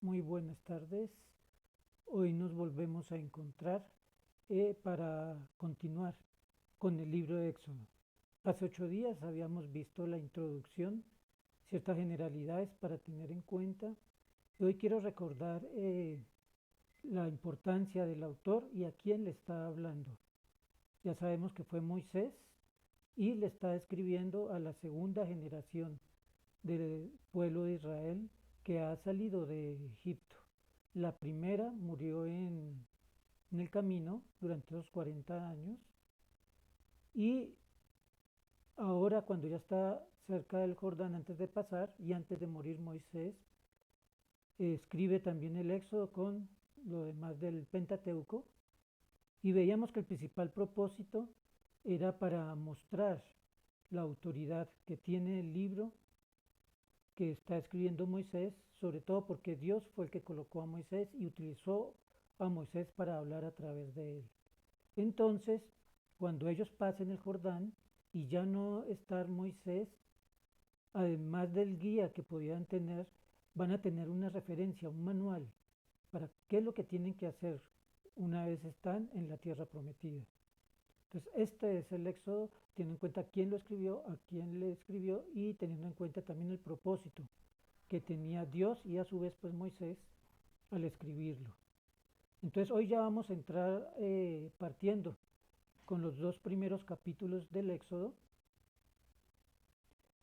muy buenas tardes. Hoy nos volvemos a encontrar para continuar con el libro de Éxodo. Hace 8 días habíamos visto la introducción, ciertas generalidades para tener en cuenta. Y hoy quiero recordar la importancia del autor y a quién le está hablando. Ya sabemos que fue Moisés y le está escribiendo a la segunda generación del pueblo de Israel que ha salido de Egipto. La primera murió en el camino durante los 40 años y ahora cuando ya está cerca del Jordán antes de pasar y antes de morir Moisés, escribe también el Éxodo con lo demás del Pentateuco y veíamos que el principal propósito era para mostrar la autoridad que tiene el libro que está escribiendo Moisés, sobre todo porque Dios fue el que colocó a Moisés y utilizó a Moisés para hablar a través de él. Entonces, cuando ellos pasen el Jordán y ya no estar Moisés, además del guía que podían tener, van a tener una referencia, un manual, para qué es lo que tienen que hacer una vez están en la tierra prometida. Entonces, este es el Éxodo, teniendo en cuenta quién lo escribió, a quién le escribió y teniendo en cuenta también el propósito que tenía Dios y a su vez pues Moisés al escribirlo. Entonces hoy ya vamos a entrar partiendo con los dos primeros capítulos del Éxodo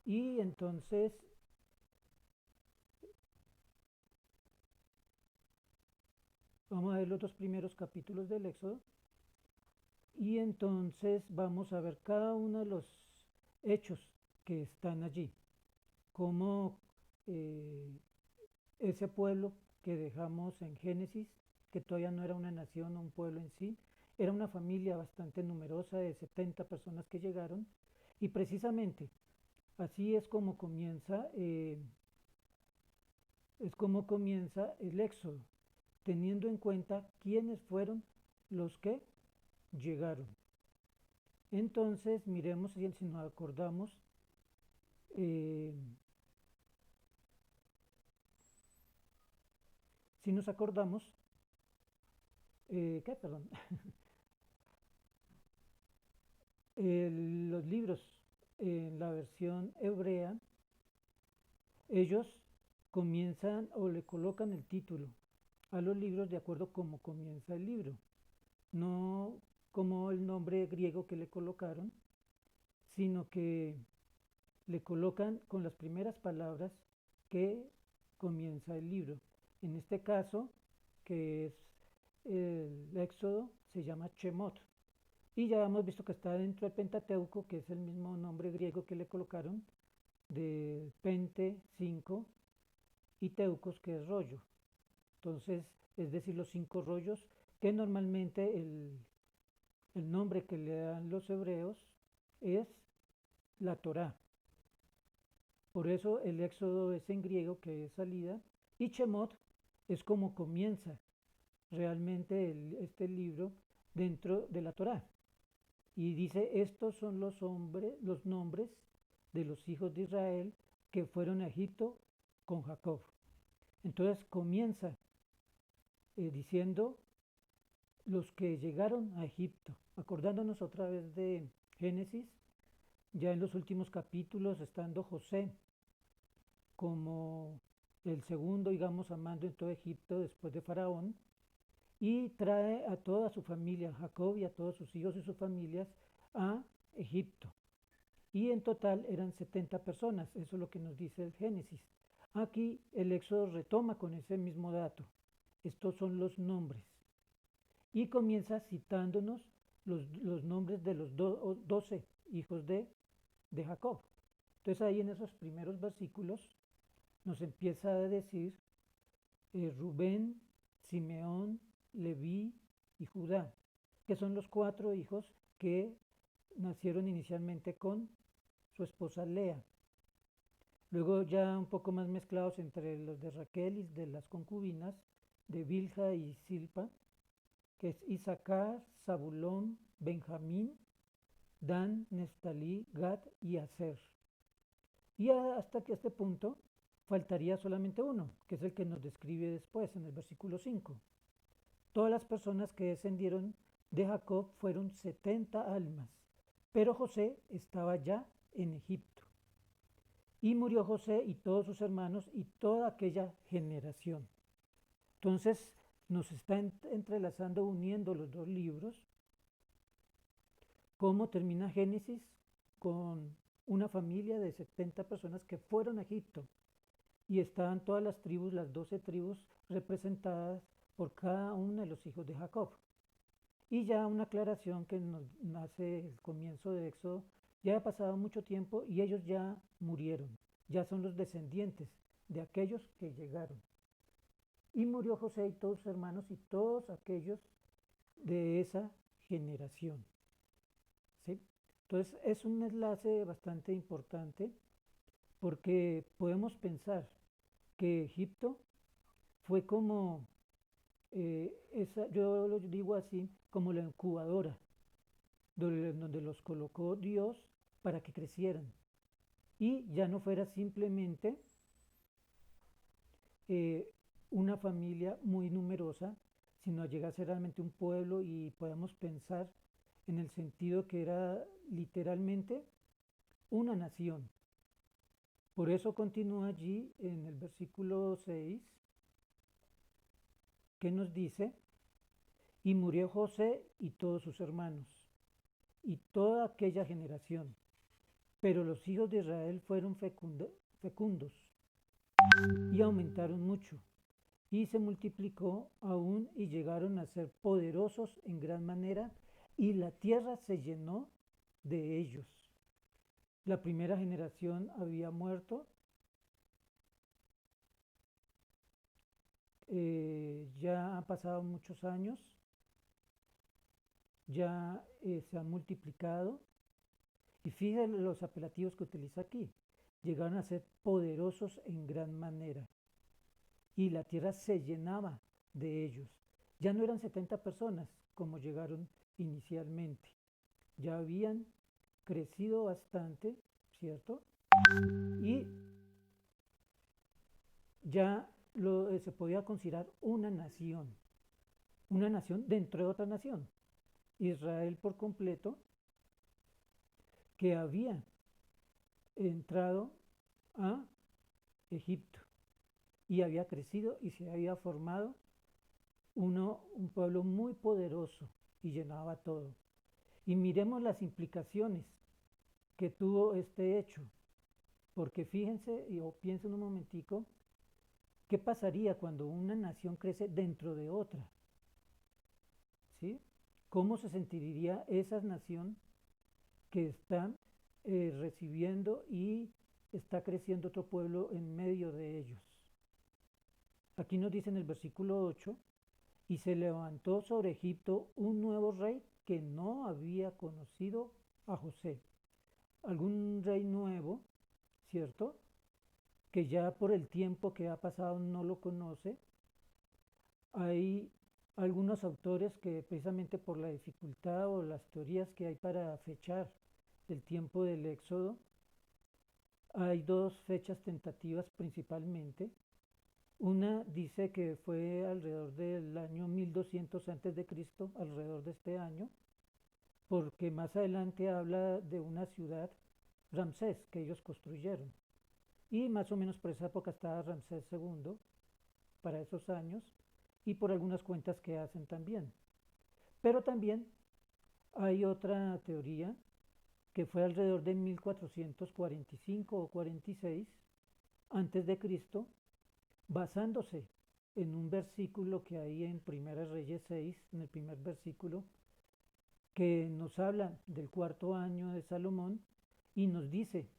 y entonces vamos a ver los dos primeros capítulos del Éxodo y entonces vamos a ver cada uno de los hechos que están allí, como eh, ese pueblo que dejamos en Génesis, que todavía no era una nación o un pueblo en sí, era una familia bastante numerosa de 70 personas que llegaron y precisamente así es como comienza el Éxodo, teniendo en cuenta quiénes fueron los que llegaron. Entonces miremos si nos acordamos, eh, si nos acordamos, ¿qué? Perdón. Los libros en la versión hebrea, ellos comienzan o le colocan el título a los libros de acuerdo como comienza el libro, no como el nombre griego que le colocaron, sino que le colocan con las primeras palabras que comienza el libro. En este caso, que es el Éxodo, se llama Shemot. Y ya hemos visto que está dentro del Pentateuco, que es el mismo nombre griego que le colocaron, de Pente, 5, y Teucos, que es rollo. Entonces, es decir, los 5 rollos, que normalmente el nombre que le dan los hebreos es la Torá. Por eso el Éxodo es en griego, que es salida, y Shemot es como comienza realmente este libro dentro de la Torá. Y dice, estos son los nombres de los hijos de Israel que fueron a Egipto con Jacob. Entonces comienza diciendo los que llegaron a Egipto, acordándonos otra vez de Génesis, ya en los últimos capítulos estando José como el segundo, digamos, amando en todo Egipto después de Faraón, y trae a toda su familia, Jacob y a todos sus hijos y sus familias, a Egipto. Y en total eran 70 personas, eso es lo que nos dice el Génesis. Aquí el Éxodo retoma con ese mismo dato. Estos son los nombres. Y comienza citándonos los nombres de los 12 hijos de Jacob. Entonces ahí en esos primeros versículos nos empieza a decir Rubén, Simeón, Leví y Judá, que son los 4 hijos que nacieron inicialmente con su esposa Lea. Luego ya un poco más mezclados entre los de Raquel y de las concubinas de Bilha y Silpa, que es Isaacar, Zabulón, Benjamín, Dan, Neftalí, Gad y Aser. Y hasta que este punto faltaría solamente uno, que es el que nos describe después en el versículo 5. Todas las personas que descendieron de Jacob fueron 70 almas, pero José estaba ya en Egipto. Y murió José y todos sus hermanos y toda aquella generación. Entonces nos está entrelazando, uniendo los dos libros. ¿Cómo termina Génesis? Con una familia de 70 personas que fueron a Egipto y estaban todas las tribus, las 12 tribus representadas por cada uno de los hijos de Jacob. Y ya una aclaración que nos nace el comienzo de Éxodo, ya ha pasado mucho tiempo y ellos ya murieron, ya son los descendientes de aquellos que llegaron. Y murió José y todos sus hermanos y todos aquellos de esa generación. ¿Sí? Entonces es un enlace bastante importante porque podemos pensar que Egipto fue como, yo lo digo así, como la incubadora, donde los colocó Dios para que crecieran y ya no fuera simplemente eh, una familia muy numerosa, sino llegase realmente un pueblo y podamos pensar en el sentido que era literalmente una nación. Por eso continúa allí en el versículo 6, que nos dice, y murió José y todos sus hermanos, y toda aquella generación. Pero los hijos de Israel fueron fecundos y aumentaron mucho, y se multiplicó aún y llegaron a ser poderosos en gran manera, y la tierra se llenó de ellos. La primera generación había muerto, ya han pasado muchos años, ya se han multiplicado, y fíjense los apelativos que utiliza aquí. Llegaron a ser poderosos en gran manera, y la tierra se llenaba de ellos. Ya no eran 70 personas como llegaron inicialmente, ya habían crecido bastante, ¿cierto? Y ya se podía considerar una nación dentro de otra nación. Israel por completo, que había entrado a Egipto y había crecido y se había formado un pueblo muy poderoso y llenaba todo. Y miremos las implicaciones que tuvo este hecho, porque fíjense o piensen un momentico, ¿qué pasaría cuando una nación crece dentro de otra? ¿Sí? ¿Cómo se sentiría esa nación que está recibiendo y está creciendo otro pueblo en medio de ellos? Aquí nos dice en el versículo 8, y se levantó sobre Egipto un nuevo rey que no había conocido a José. Algún rey nuevo, ¿cierto? Que ya por el tiempo que ha pasado no lo conoce. Hay algunos autores que precisamente por la dificultad o las teorías que hay para fechar el tiempo del Éxodo, hay dos fechas tentativas principalmente. Una dice que fue alrededor del año 1200 antes de Cristo, alrededor de este año, porque más adelante habla de una ciudad, Ramsés, que ellos construyeron. Y más o menos por esa época estaba Ramsés II, para esos años, y por algunas cuentas que hacen también. Pero también hay otra teoría que fue alrededor de 1445 o 46 antes de Cristo, basándose en un versículo que hay en Primera Reyes 6, en el primer versículo, que nos habla del cuarto año de Salomón y nos dice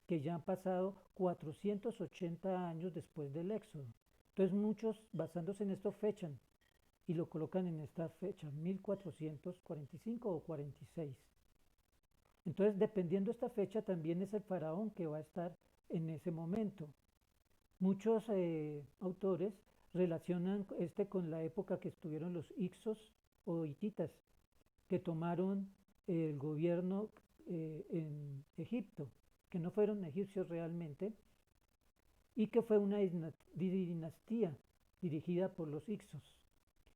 que ya han pasado 480 años después del Éxodo. Entonces muchos, basándose en esto, fechan y lo colocan en esta fecha, 1445 o 46. Entonces, dependiendo de esta fecha, también es el faraón que va a estar en ese momento. Muchos autores relacionan con la época que estuvieron los Hicsos o hititas, que tomaron el gobierno en Egipto, que no fueron egipcios realmente, y que fue una dinastía dirigida por los Ixos.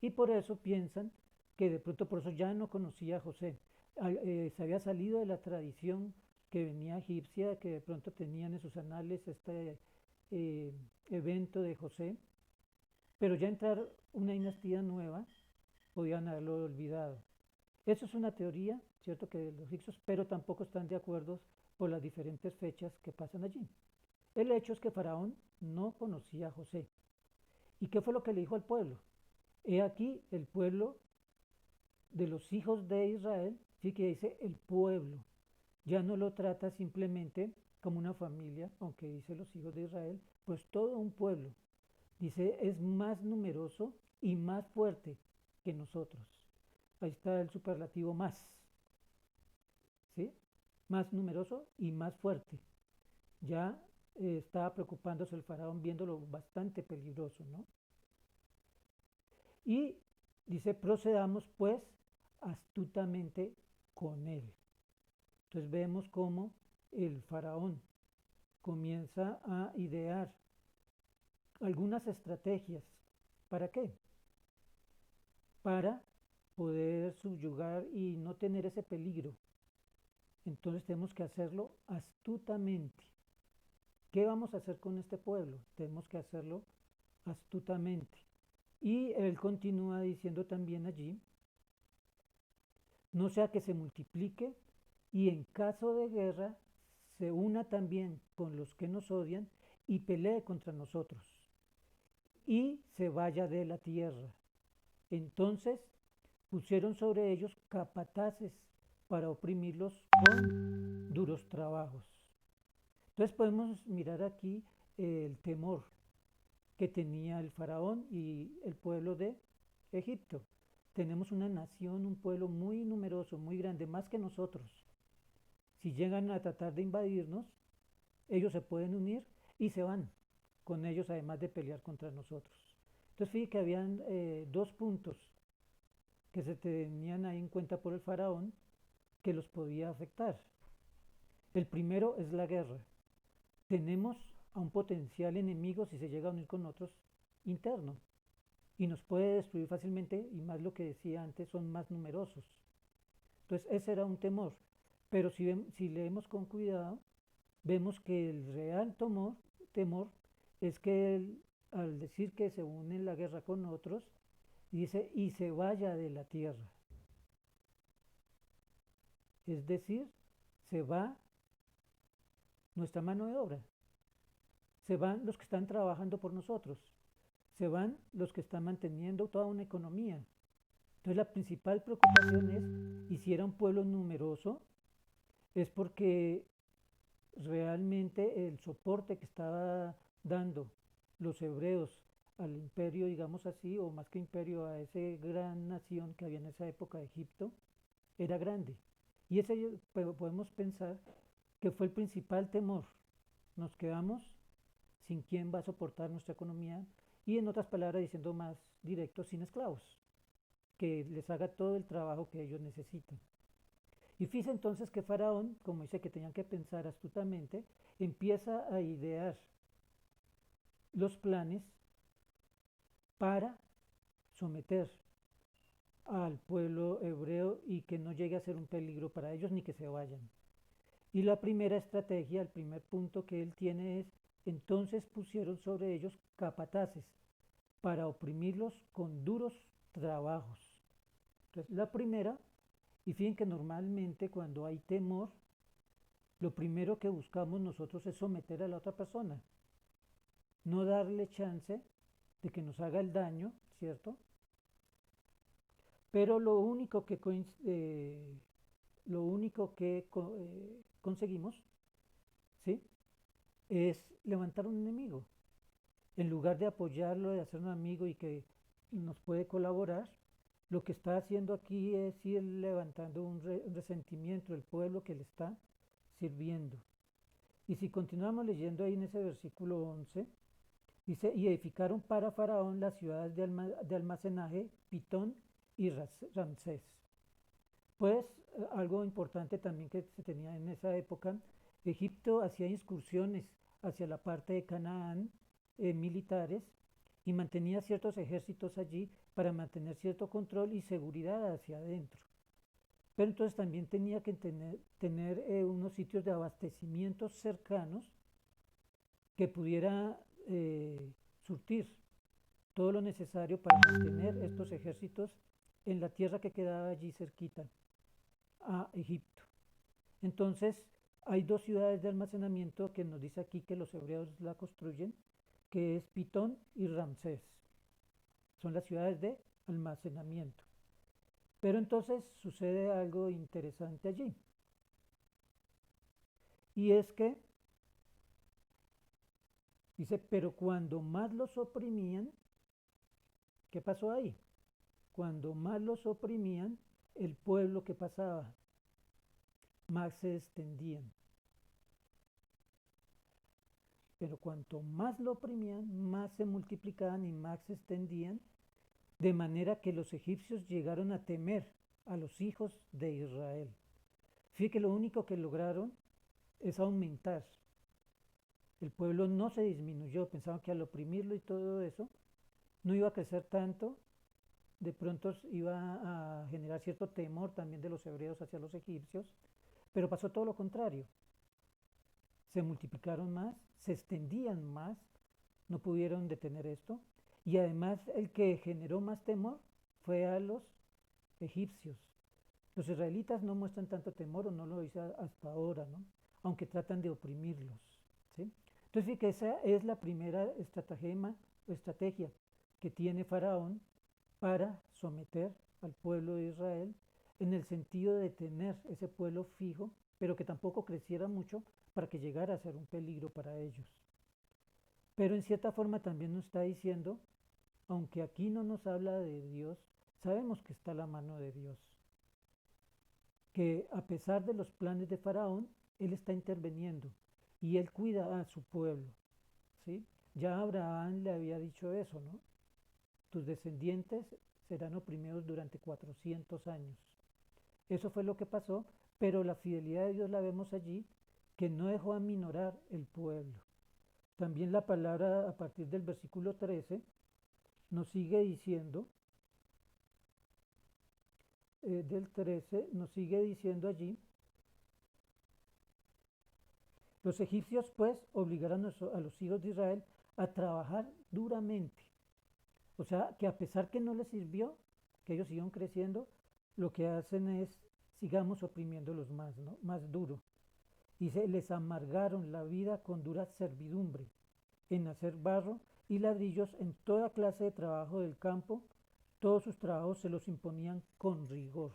Y por eso piensan que de pronto por eso ya no conocía a José. Se había salido de la tradición que venía egipcia, que de pronto tenían en sus anales este evento de José, pero ya entrar una dinastía nueva podían haberlo olvidado. Eso es una teoría, cierto, que de los egipcios, pero tampoco están de acuerdo por las diferentes fechas que pasan allí. El hecho es que Faraón no conocía a José. ¿Y qué fue lo que le dijo al pueblo? He aquí el pueblo de los hijos de Israel, sí que dice el pueblo, ya no lo trata simplemente como una familia, aunque dice los hijos de Israel, pues todo un pueblo. Dice, es más numeroso y más fuerte que nosotros. Ahí está el superlativo más, ¿sí? Más numeroso y más fuerte. Ya estaba preocupándose el faraón viéndolo bastante peligroso, ¿no? Y dice, procedamos pues astutamente con él. Entonces vemos cómo el faraón comienza a idear algunas estrategias. ¿Para qué? Para poder subyugar y no tener ese peligro. Entonces tenemos que hacerlo astutamente. ¿Qué vamos a hacer con este pueblo? Tenemos que hacerlo astutamente. Y él continúa diciendo también allí, no sea que se multiplique y en caso de guerra se una también con los que nos odian y pelee contra nosotros y se vaya de la tierra. Entonces pusieron sobre ellos capataces para oprimirlos con duros trabajos. Entonces podemos mirar aquí el temor que tenía el faraón y el pueblo de Egipto. Tenemos una nación, un pueblo muy numeroso, muy grande, más que nosotros. Si llegan a tratar de invadirnos, ellos se pueden unir y se van con ellos, además de pelear contra nosotros. Entonces fíjate que habían dos puntos que se tenían ahí en cuenta por el faraón que los podía afectar. El primero es la guerra. Tenemos a un potencial enemigo si se llega a unir con otros interno y nos puede destruir fácilmente y más lo que decía antes son más numerosos. Entonces ese era un temor, pero si leemos con cuidado vemos que el real temor es que él, al decir que se une en la guerra con otros, dice y se vaya de la tierra. Es decir, se va nuestra mano de obra, se van los que están trabajando por nosotros, se van los que están manteniendo toda una economía. Entonces la principal preocupación es, y si era un pueblo numeroso, es porque realmente el soporte que estaba dando los hebreos al imperio, digamos así, o más que imperio, a esa gran nación que había en esa época de Egipto, era grande. Y ese podemos pensar que fue el principal temor. Nos quedamos sin quién va a soportar nuestra economía y en otras palabras, diciendo más directo, sin esclavos, que les haga todo el trabajo que ellos necesitan. Y fíjense entonces que Faraón, como dice que tenían que pensar astutamente, empieza a idear los planes para someter al pueblo hebreo y que no llegue a ser un peligro para ellos ni que se vayan. Y la primera estrategia, el primer punto que él tiene es, entonces pusieron sobre ellos capataces para oprimirlos con duros trabajos. Entonces, la primera, y fíjense que normalmente cuando hay temor, lo primero que buscamos nosotros es someter a la otra persona, no darle chance de que nos haga el daño, ¿cierto? Pero lo único que conseguimos, ¿sí? Es levantar un enemigo. En lugar de apoyarlo, de hacer un amigo y que nos puede colaborar, lo que está haciendo aquí es ir levantando un resentimiento del pueblo que le está sirviendo. Y si continuamos leyendo ahí en ese versículo 11, dice, y edificaron para Faraón las ciudades de almacenaje, Pitón y Ramsés. Pues algo importante también que se tenía en esa época, Egipto hacía incursiones hacia la parte de Canaán, militares, y mantenía ciertos ejércitos allí para mantener cierto control y seguridad hacia adentro. Pero entonces también tenía que tener unos sitios de abastecimiento cercanos que pudiera surtir todo lo necesario para mantener estos ejércitos en la tierra que quedaba allí cerquita a Egipto. Entonces, hay dos ciudades de almacenamiento que nos dice aquí que los hebreos la construyen, que es Pitón y Ramsés. Son las ciudades de almacenamiento. Pero entonces sucede algo interesante allí. Y es que, dice, pero cuando más los oprimían, ¿qué pasó ahí? Cuando más los oprimían, el pueblo que pasaba, más se extendían. Pero cuanto más lo oprimían, más se multiplicaban y más se extendían, de manera que los egipcios llegaron a temer a los hijos de Israel. Fíjate que lo único que lograron es aumentar. El pueblo no se disminuyó, pensaban que al oprimirlo y todo eso, no iba a crecer tanto, de pronto iba a generar cierto temor también de los hebreos hacia los egipcios, pero pasó todo lo contrario. Se multiplicaron más, se extendían más, no pudieron detener esto, y además el que generó más temor fue a los egipcios. Los israelitas no muestran tanto temor, o no lo dicen hasta ahora, ¿no? Aunque tratan de oprimirlos, ¿sí? Entonces, sí que esa es la primera estrategia que tiene Faraón para someter al pueblo de Israel, en el sentido de tener ese pueblo fijo, pero que tampoco creciera mucho para que llegara a ser un peligro para ellos. Pero en cierta forma también nos está diciendo, aunque aquí no nos habla de Dios, sabemos que está la mano de Dios, que a pesar de los planes de Faraón, Él está interviniendo y Él cuida a su pueblo, ¿sí? Ya Abraham le había dicho eso, ¿no? Tus descendientes serán oprimidos durante 400 años. Eso fue lo que pasó, pero la fidelidad de Dios la vemos allí, que no dejó aminorar el pueblo. También la palabra a partir del versículo 13 nos sigue diciendo, del 13 nos sigue diciendo allí, los egipcios pues obligaron a los hijos de Israel a trabajar duramente. O sea, que a pesar que no les sirvió, que ellos siguieron creciendo, lo que hacen es, sigamos oprimiéndolos más, ¿no? Más duro. Y se les amargaron la vida con dura servidumbre, en hacer barro y ladrillos, en toda clase de trabajo del campo. Todos sus trabajos se los imponían con rigor.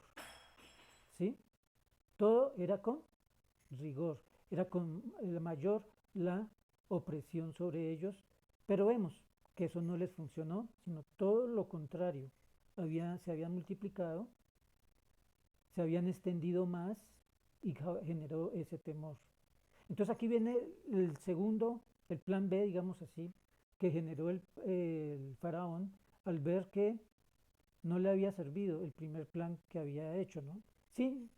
¿Sí? Todo era con rigor, era con la opresión sobre ellos, pero vemos que eso no les funcionó, sino todo lo contrario. Se habían multiplicado, se habían extendido más y generó ese temor. Entonces aquí viene el segundo, el plan B, digamos así, que generó el faraón al ver que no le había servido el primer plan que había hecho, ¿no?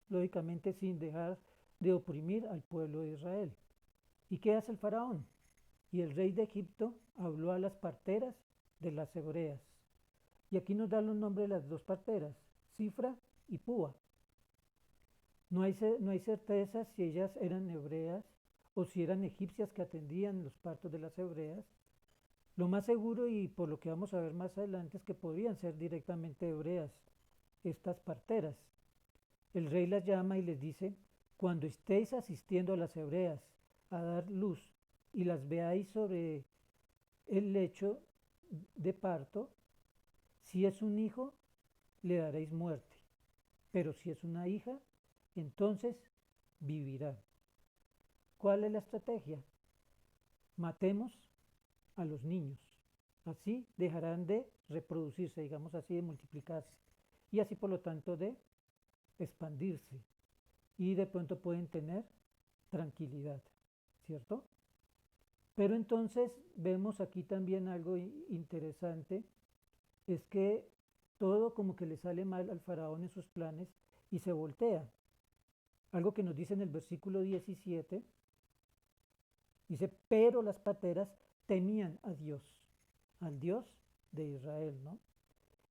Lógicamente sin dejar de oprimir al pueblo de Israel. ¿Y qué hace el faraón? Y el rey de Egipto habló a las parteras de las hebreas. Y aquí nos dan los nombres de las dos parteras, Cifra y Púa. No hay certeza si ellas eran hebreas o si eran egipcias que atendían los partos de las hebreas. Lo más seguro, y por lo que vamos a ver más adelante, es que podían ser directamente hebreas, estas parteras. El rey las llama y les dice, cuando estéis asistiendo a las hebreas a dar luz y las veáis sobre el lecho de parto, si es un hijo, le daréis muerte, pero si es una hija, entonces vivirá. ¿Cuál es la estrategia? Matemos a los niños, así dejarán de reproducirse, digamos así, de multiplicarse, y así por lo tanto de expandirse, y de pronto pueden tener tranquilidad, ¿cierto? Pero entonces vemos aquí también algo interesante, es que todo como que le sale mal al faraón en sus planes y se voltea. Algo que nos dice en el versículo 17, Dice, pero las parteras temían a Dios, al Dios de Israel, ¿no?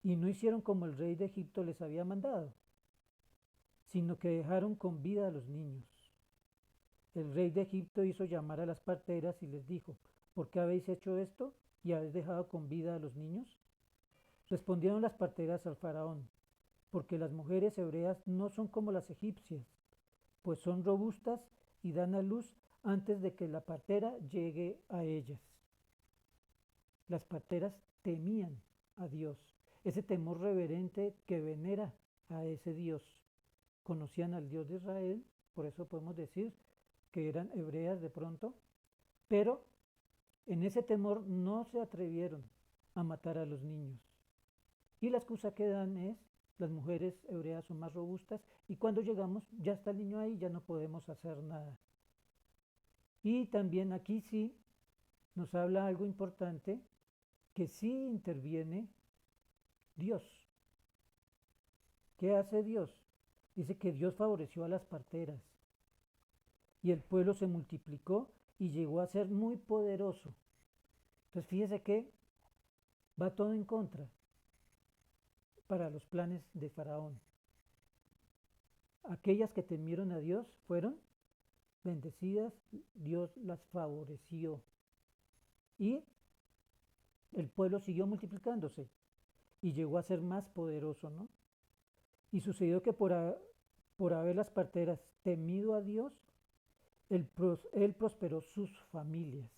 Y no hicieron como el rey de Egipto les había mandado, sino que dejaron con vida a los niños. El rey de Egipto hizo llamar a las parteras y les dijo, ¿por qué habéis hecho esto y habéis dejado con vida a los niños? Respondieron las parteras al faraón, porque las mujeres hebreas no son como las egipcias, pues son robustas y dan a luz antes de que la partera llegue a ellas. Las parteras temían a Dios, ese temor reverente que venera a ese Dios. Conocían al Dios de Israel, por eso podemos decir que eran hebreas de pronto, pero en ese temor no se atrevieron a matar a los niños. Y la excusa que dan es, las mujeres hebreas son más robustas y cuando llegamos ya está el niño ahí, ya no podemos hacer nada. Y también aquí sí nos habla algo importante, que sí interviene Dios. ¿Qué hace Dios? Dice que Dios favoreció a las parteras y el pueblo se multiplicó y llegó a ser muy poderoso. Entonces fíjese que va todo en contra para los planes de Faraón. Aquellas que temieron a Dios fueron bendecidas, Dios las favoreció y el pueblo siguió multiplicándose y llegó a ser más poderoso, ¿no? Y sucedió que por haber las parteras temido a Dios, él prosperó sus familias.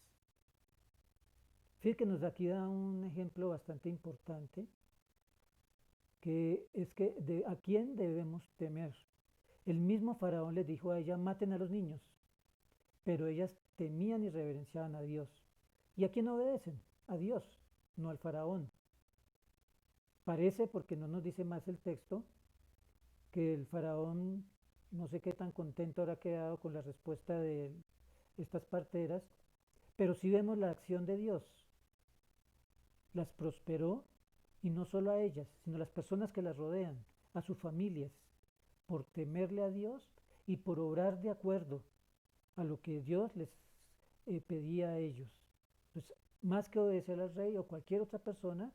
Fíjate que nos aquí da un ejemplo bastante importante, que es que a quién debemos temer. El mismo faraón les dijo a ella, maten a los niños, pero ellas temían y reverenciaban a Dios. ¿Y a quién obedecen? A Dios, no al faraón. Parece, porque no nos dice más el texto, que el faraón no sé qué tan contento habrá quedado con la respuesta de estas parteras, pero sí vemos la acción de Dios. Las prosperó y no solo a ellas, sino a las personas que las rodean, a sus familias, por temerle a Dios y por obrar de acuerdo a lo que Dios les pedía a ellos. Pues, más que obedecer al rey o cualquier otra persona,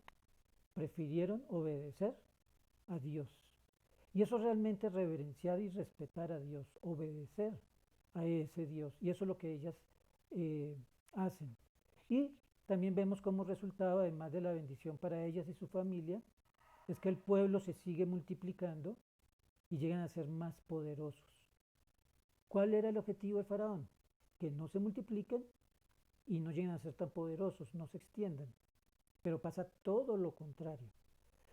prefirieron obedecer a Dios. Y eso realmente es reverenciar y respetar a Dios, obedecer a ese Dios. Y eso es lo que ellas hacen. Y también vemos como resultado, además de la bendición para ellas y su familia, es que el pueblo se sigue multiplicando y llegan a ser más poderosos. ¿Cuál era el objetivo del faraón? Que no se multipliquen y no lleguen a ser tan poderosos, no se extiendan. Pero pasa todo lo contrario.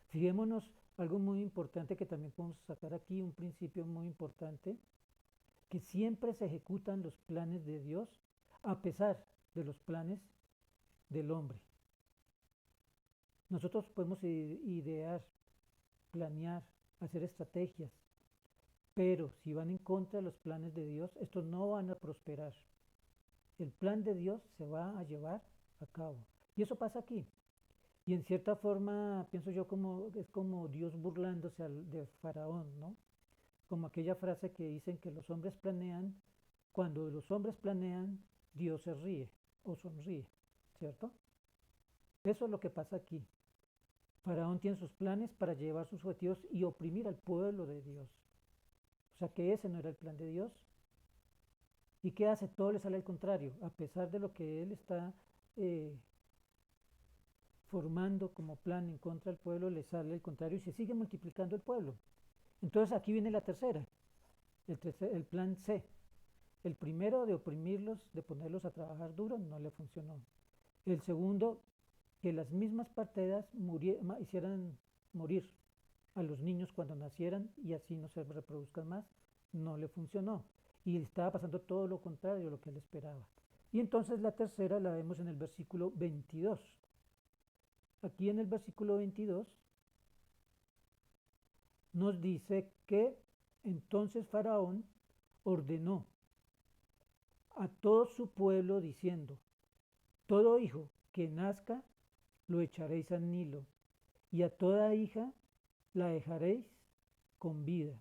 Fijémonos algo muy importante que también podemos sacar aquí, un principio muy importante, que siempre se ejecutan los planes de Dios a pesar de los planes del hombre. Nosotros podemos idear, planear, hacer estrategias, pero si van en contra de los planes de Dios, estos no van a prosperar. El plan de Dios se va a llevar a cabo. Y eso pasa aquí. Y en cierta forma, pienso yo, es como Dios burlándose de Faraón, ¿no? Como aquella frase que dicen que los hombres planean, cuando los hombres planean, Dios se ríe o sonríe, ¿cierto? Eso es lo que pasa aquí. Faraón tiene sus planes para llevar sus objetivos y oprimir al pueblo de Dios. O sea que ese no era el plan de Dios. ¿Y qué hace? Todo le sale al contrario. A pesar de lo que él está formando como plan en contra del pueblo, le sale al contrario y se sigue multiplicando el pueblo. Entonces aquí viene la tercera, el plan C. El primero de oprimirlos, de ponerlos a trabajar duro, no le funcionó. El segundo, que las mismas parteras hicieran morir a los niños cuando nacieran y así no se reproduzcan más, no le funcionó. Y estaba pasando todo lo contrario a lo que él esperaba. Y entonces la tercera la vemos en el versículo 22. Aquí en el versículo 22 nos dice que entonces Faraón ordenó a todo su pueblo diciendo, todo hijo que nazca lo echaréis al Nilo, y a toda hija la dejaréis con vida.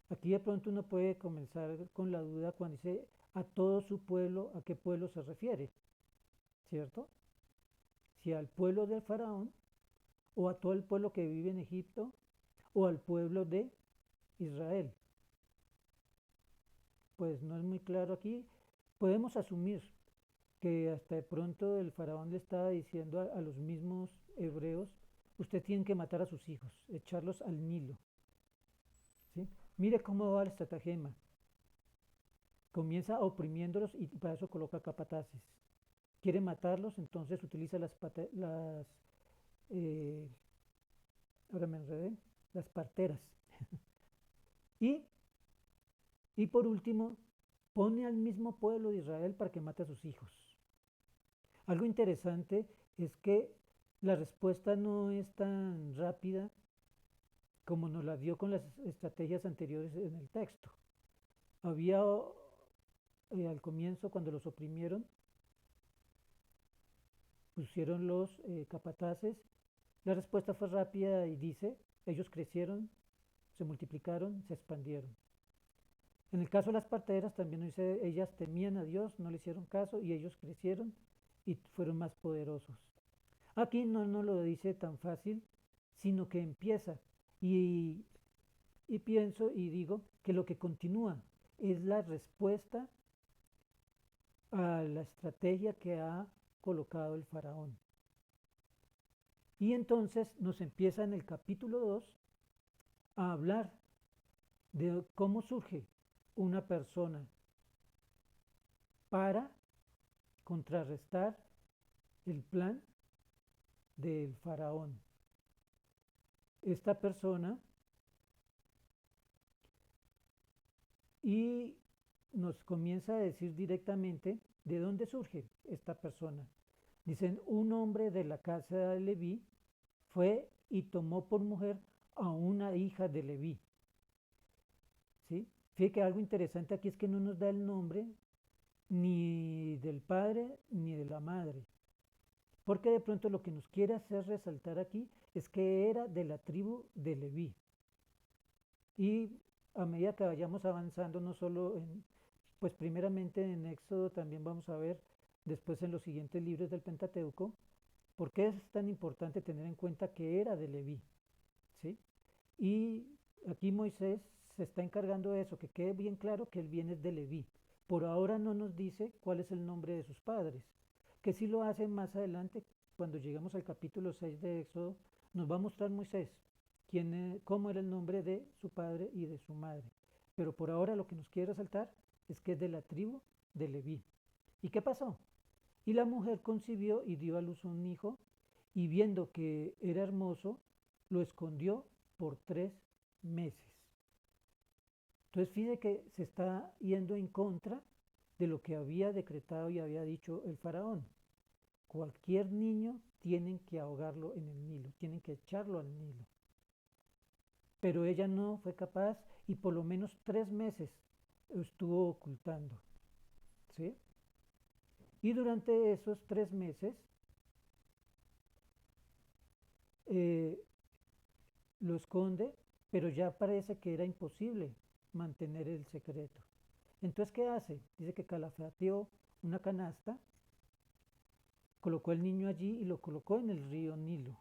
Aquí de pronto uno puede comenzar con la duda cuando dice a todo su pueblo, ¿a qué pueblo se refiere? ¿Cierto? Si al pueblo del faraón, o a todo el pueblo que vive en Egipto, o al pueblo de Israel. Pues no es muy claro aquí. Podemos asumir que hasta de pronto el faraón le estaba diciendo a los mismos hebreos, ustedes tienen que matar a sus hijos, echarlos al Nilo. ¿Sí? Mire cómo va el estratagema. Comienza oprimiéndolos y para eso coloca capataces. Quiere matarlos, entonces utiliza eh, ahora me enredé, las parteras. Y, y por último, pone al mismo pueblo de Israel para que mate a sus hijos. Algo interesante es que la respuesta no es tan rápida como nos la dio con las estrategias anteriores en el texto. Había al comienzo, cuando los oprimieron, pusieron los capataces. La respuesta fue rápida y dice, ellos crecieron, se multiplicaron, se expandieron. En el caso de las parteras también dice, ellas temían a Dios, no le hicieron caso y ellos crecieron y fueron más poderosos. Aquí no nos lo dice tan fácil, sino que empieza y, y pienso y digo que lo que continúa es la respuesta a la estrategia que ha colocado el faraón. Y entonces nos empieza en el capítulo 2 a hablar de cómo surge una persona para contrarrestar el plan del faraón. Esta persona, y nos comienza a decir directamente de dónde surge esta persona. Dicen, un hombre de la casa de Leví fue y tomó por mujer a una hija de Leví. ¿Sí? Fíjate que algo interesante aquí es que no nos da el nombre ni del padre ni de la madre. Porque de pronto lo que nos quiere hacer resaltar aquí es que era de la tribu de Leví. Y a medida que vayamos avanzando, no solo en, pues primeramente en Éxodo, también vamos a ver después en los siguientes libros del Pentateuco, por qué es tan importante tener en cuenta que era de Leví. ¿Sí? Y aquí Moisés se está encargando de eso, que quede bien claro que él viene de Leví. Por ahora no nos dice cuál es el nombre de sus padres, que si lo hace más adelante, cuando lleguemos al capítulo 6 de Éxodo, nos va a mostrar Moisés cómo era el nombre de su padre y de su madre. Pero por ahora lo que nos quiere resaltar es que es de la tribu de Leví. ¿Y qué pasó? Y la mujer concibió y dio a luz un hijo, y viendo que era hermoso, lo escondió por 3 meses. Entonces fíjate que se está yendo en contra de lo que había decretado y había dicho el faraón. Cualquier niño tienen que ahogarlo en el Nilo, tienen que echarlo al Nilo. Pero ella no fue capaz y por lo menos 3 meses estuvo ocultando. ¿Sí? Y durante esos 3 meses eh, lo esconde, pero ya parece que era imposible mantener el secreto. Entonces, ¿qué hace? Dice que calafateó una canasta, colocó el niño allí y lo colocó en el río Nilo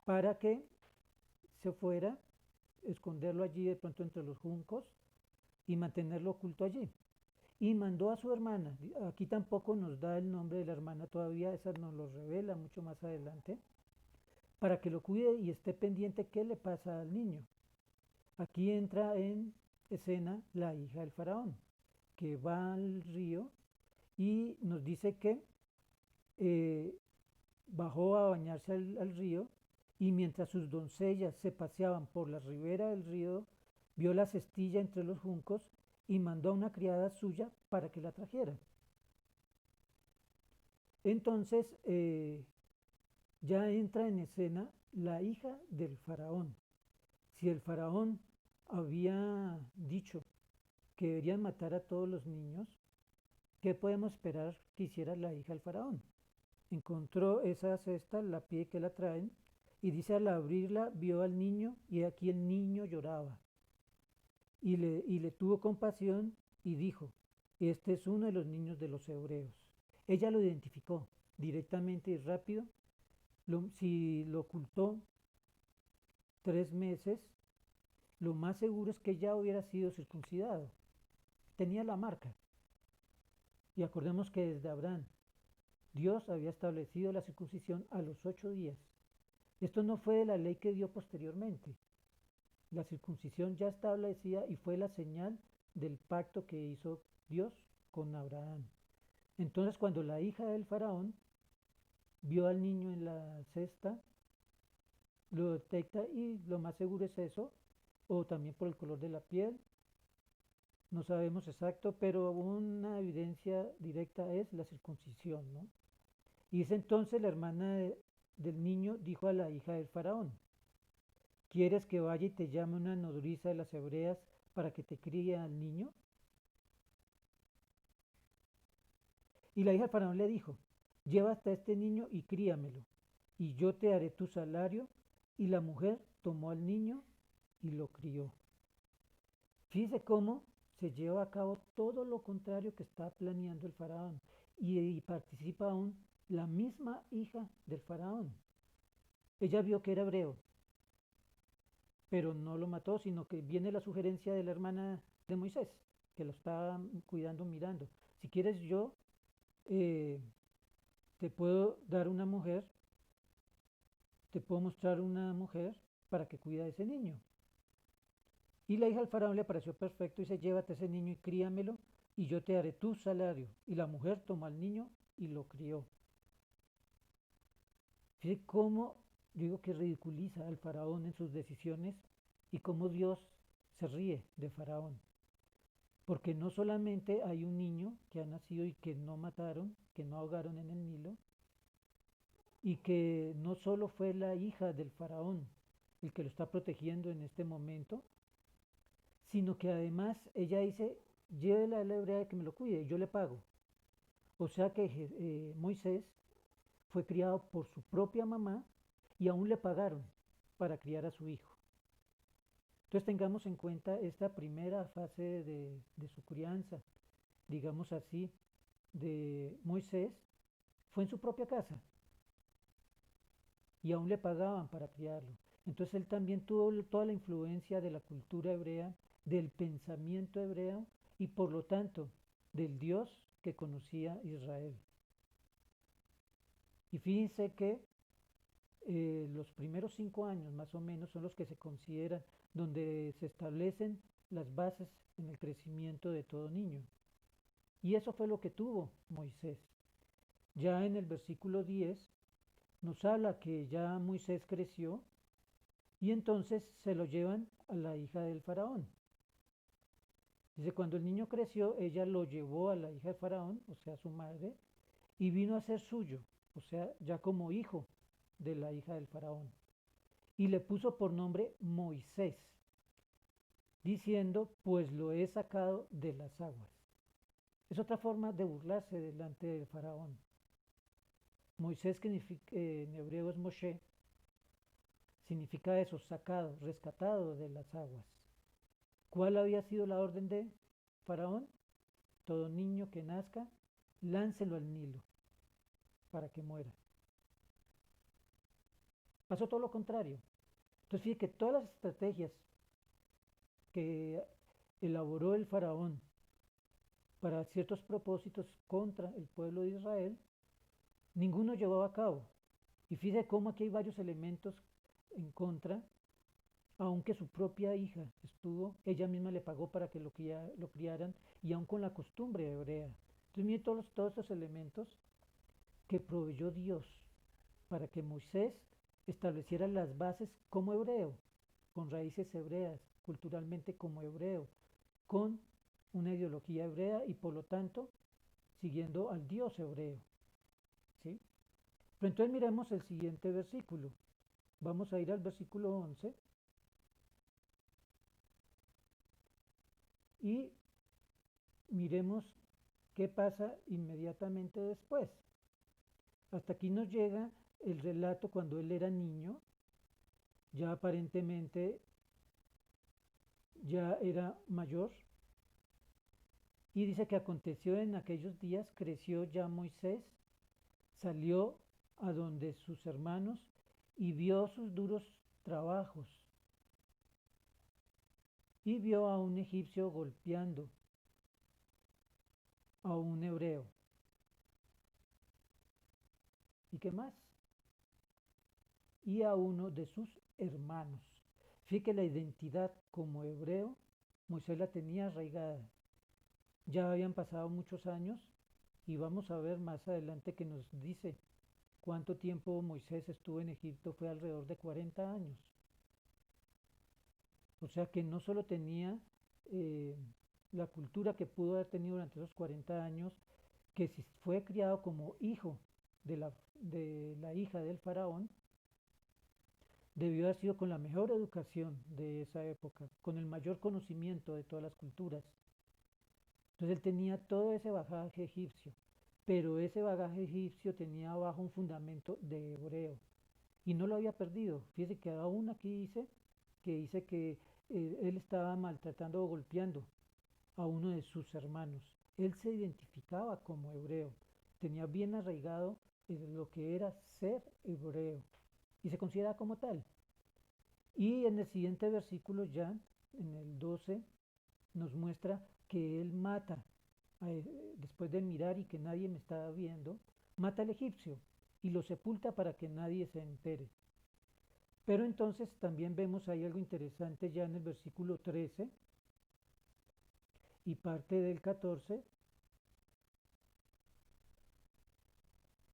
para que se fuera, esconderlo allí de pronto entre los juncos y mantenerlo oculto allí. Y mandó a su hermana, aquí tampoco nos da el nombre de la hermana todavía, esa nos lo revela mucho más adelante, para que lo cuide y esté pendiente qué le pasa al niño. Aquí entra en escena la hija del faraón, que va al río y nos dice que eh, bajó a bañarse al río y mientras sus doncellas se paseaban por la ribera del río, vio la cestilla entre los juncos y mandó a una criada suya para que la trajera. Entonces ya entra en escena la hija del faraón. Si el faraón había dicho que deberían matar a todos los niños, ¿qué podemos esperar que hiciera la hija del faraón? Encontró esa cesta, la pide que la traen, y dice al abrirla vio al niño y aquí el niño lloraba. Y le tuvo compasión y dijo, Este es uno de los niños de los hebreos. Ella lo identificó directamente y rápido. Si lo ocultó 3 meses, lo más seguro es que ya hubiera sido circuncidado. Tenía la marca. Y acordemos que desde Abraham, Dios había establecido la circuncisión a los 8 días. Esto no fue de la ley que dio posteriormente. La circuncisión ya establecía y fue la señal del pacto que hizo Dios con Abraham. Entonces, cuando la hija del faraón vio al niño en la cesta, lo detecta y lo más seguro es eso, o también por el color de la piel, no sabemos exacto, pero una evidencia directa es la circuncisión, ¿no? Y es entonces la hermana del niño dijo a la hija del faraón, ¿quieres que vaya y te llame una nodriza de las hebreas para que te críe al niño? Y la hija del faraón le dijo, llévate a este niño y críamelo, y yo te haré tu salario. Y la mujer tomó al niño y lo crió. Fíjese cómo se lleva a cabo todo lo contrario que está planeando el faraón. Y participa aún la misma hija del faraón. Ella vio que era hebreo, pero no lo mató, sino que viene la sugerencia de la hermana de Moisés, que lo está cuidando, mirando. Si quieres yo, eh, te puedo dar una mujer, te puedo mostrar una mujer para que cuida de ese niño. Y la hija del faraón le pareció perfecto y dice, llévate ese niño y críamelo, y yo te haré tu salario. Y la mujer tomó al niño y lo crió. Fíjate cómo, yo digo que ridiculiza al faraón en sus decisiones y cómo Dios se ríe de faraón. Porque no solamente hay un niño que ha nacido y que no mataron, que no ahogaron en el Nilo, y que no solo fue la hija del faraón el que lo está protegiendo en este momento, sino que además ella dice, llévela a la hebrea que me lo cuide y yo le pago. O sea que Moisés fue criado por su propia mamá y aún le pagaron para criar a su hijo. Entonces tengamos en cuenta esta primera fase de su crianza, digamos así, de Moisés, fue en su propia casa y aún le pagaban para criarlo. Entonces él también tuvo toda la influencia de la cultura hebrea, del pensamiento hebreo y por lo tanto del Dios que conocía Israel. Y fíjense que los primeros 5 años más o menos son los que se consideran donde se establecen las bases en el crecimiento de todo niño. Y eso fue lo que tuvo Moisés. Ya en el versículo 10 nos habla que ya Moisés creció y entonces se lo llevan a la hija del faraón. Dice, cuando el niño creció, ella lo llevó a la hija del faraón, o sea, su madre, y vino a ser suyo, o sea, ya como hijo de la hija del faraón. Y le puso por nombre Moisés, diciendo, pues lo he sacado de las aguas. Es otra forma de burlarse delante del faraón. Moisés, que en hebreo es Moshe, significa eso, sacado, rescatado de las aguas. ¿Cuál había sido la orden de faraón? Todo niño que nazca, láncelo al Nilo para que muera. Pasó todo lo contrario. Entonces fíjate que todas las estrategias que elaboró el faraón para ciertos propósitos contra el pueblo de Israel, ninguno llevó a cabo. Y fíjate cómo aquí hay varios elementos en contra, aunque su propia hija estuvo, ella misma le pagó para que lo criaran, y aún con la costumbre hebrea. Entonces miren todos estos elementos que proveyó Dios para que Moisés estableciera las bases como hebreo, con raíces hebreas, culturalmente como hebreo, con una ideología hebrea y por lo tanto siguiendo al Dios hebreo. ¿Sí? Pero entonces miremos el siguiente versículo. Vamos a ir al versículo 11 y miremos qué pasa inmediatamente después. Hasta aquí nos llega el relato cuando él era niño, ya aparentemente ya era mayor, Y dice que aconteció en aquellos días, creció ya Moisés, salió a donde sus hermanos y vio sus duros trabajos y vio a un egipcio golpeando a un hebreo. ¿Y qué más? Y a uno de sus hermanos. Fíjate que la identidad como hebreo, Moisés la tenía arraigada. Ya habían pasado muchos años y vamos a ver más adelante que nos dice cuánto tiempo Moisés estuvo en Egipto, fue alrededor de 40 años. O sea que no solo tenía eh, la cultura que pudo haber tenido durante esos 40 años, que si fue criado como hijo de la hija del faraón, debió haber sido con la mejor educación de esa época, con el mayor conocimiento de todas las culturas. Entonces él tenía todo ese bagaje egipcio, pero ese bagaje egipcio tenía abajo un fundamento de hebreo y no lo había perdido. Fíjese que aún aquí dice que él estaba maltratando o golpeando a uno de sus hermanos. Él se identificaba como hebreo, tenía bien arraigado lo que era ser hebreo y se considera como tal. Y en el siguiente versículo ya, en el 12, nos muestra que él mata, después de mirar y que nadie me estaba viendo, mata al egipcio y lo sepulta para que nadie se entere. Pero entonces también vemos ahí algo interesante ya en el versículo 13 y parte del 14.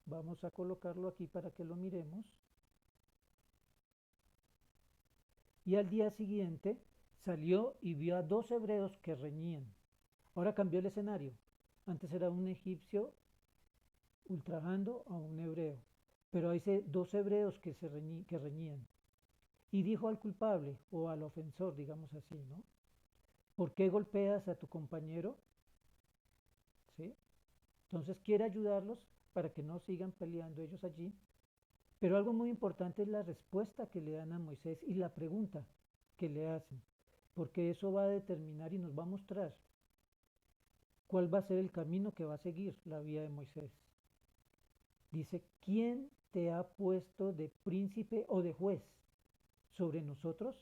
Vamos a colocarlo aquí para que lo miremos. Y al día siguiente salió y vio a dos hebreos que reñían. Ahora cambió el escenario. Antes era un egipcio ultrajando a un hebreo, pero hay dos hebreos que reñían. Y dijo al culpable o al ofensor, digamos así, ¿no? ¿Por qué golpeas a tu compañero? ¿Sí? Entonces quiere ayudarlos para que no sigan peleando ellos allí. Pero algo muy importante es la respuesta que le dan a Moisés y la pregunta que le hacen, porque eso va a determinar y nos va a mostrar cuál va a ser el camino que va a seguir la vida de Moisés. Dice, ¿quién te ha puesto de príncipe o de juez sobre nosotros?